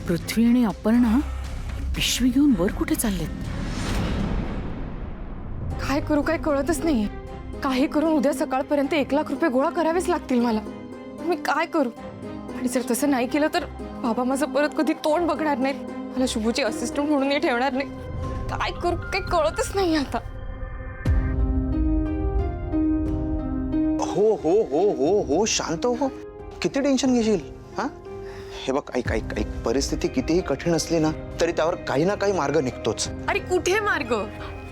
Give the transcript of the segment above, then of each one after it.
पृथ्वी आणि अपर्णा पिशवी घेऊन वर कुठे चाललेत? काय करू काय कळतच नाहीये. काही करून उद्या सकाळपर्यंत 1 लाख रुपये गोळा करावेच लागतील मला. मी काय करू? आणि जर तसं नाही केलं तर बाबा माझं परत कधी तोंड बघणार नाहीत, मला शुभूची असिस्टंट म्हणून ठेवणार नाही. काय करू काय कळतच नाही आता. हो हो हो हो हो शांत हो. किती टेन्शन घेशील? हा हे बघ, ऐक ऐक ऐक, परिस्थिती कितीही कठीण असली ना तरी त्यावर काही ना काही मार्ग निघतोच. अरे कुठे मार्ग?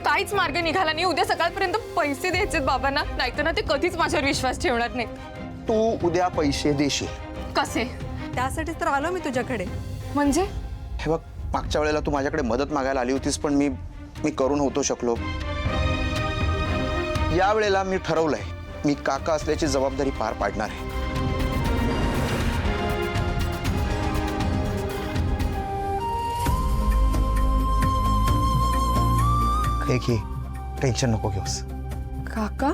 काहीच मार्ग निघाला नाही. उद्या सकाळपर्यंत पैसे द्यायचे बाबांना, नाहीतर ना ते कधीच माझ्यावर विश्वास ठेवणार नाहीत. तू उद्या पैसे देशील? कसे? त्यासाठीच तर आलो मी तुझ्याकडे. म्हणजे? हे बघ, मागच्या वेळेला तू माझ्याकडे मदत मागायला आली होतीस पण मी करू नव्हतो शकलो. या वेळेला मी ठरवलंय, मी काका असल्याची जबाबदारी पार पाडणार आहे. एक ही टेन्शन नको घेऊस. काका?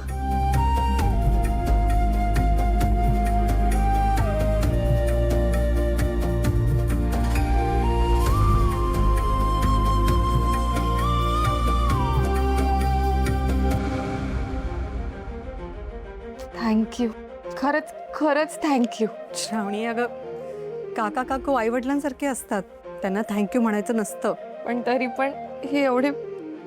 थँक्यू, खरंच खरंच थँक्यू. श्रावणी, अगं काका काकू आईवडिलांसारखे असतात, त्यांना थँक्यू म्हणायचं नसतं. पण तरी पण हे एवढे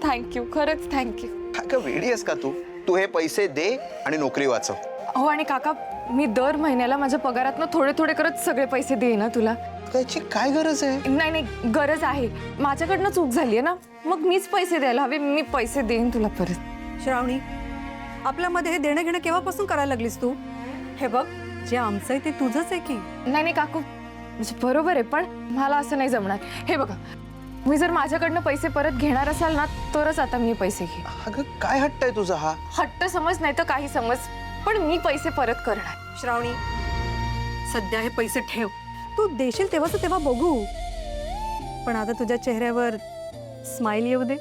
थँक्यू, खरंच थँक्यू. का वेडी आहेस का तू? तू हे पैसे दे आणि नोकरी वाचव. हो, आणि काका मी दर महिन्याला माझ्या पगारातनं थोडे थोडे करत सगळे पैसे देईन ना तुला. त्याची काय गरज आहे? नाही नाही, गरज आहे. माझ्याकडनं चूक झाली आहे ना, मग मीच पैसे द्यायला हवे. मी पैसे देईन तुला परत. श्रावणी, आपल्यामध्ये हे देणं घेणं केव्हापासून करायला लागलीस तू? हे बघ, जे आमचं आहे ते तुझंच आहे की. नाही नाही काकू, म्हणजे बरोबर आहे, पण मला असं नाही जमणार. हे बघा, मी जर माझ्याकडनं पैसे परत घेणार असाल ना तरच आता मी पैसे घे. अगं काय हट्ट आहे तुझा हा? हट्ट समज नाही तर काही समज, पण मी पैसे परत करणार. श्रावणी, सध्या हे पैसे ठेव. तू देशील तेव्हाच तेव्हा बघू, पण आता तुझ्या चेहऱ्यावर स्माइल येऊ दे.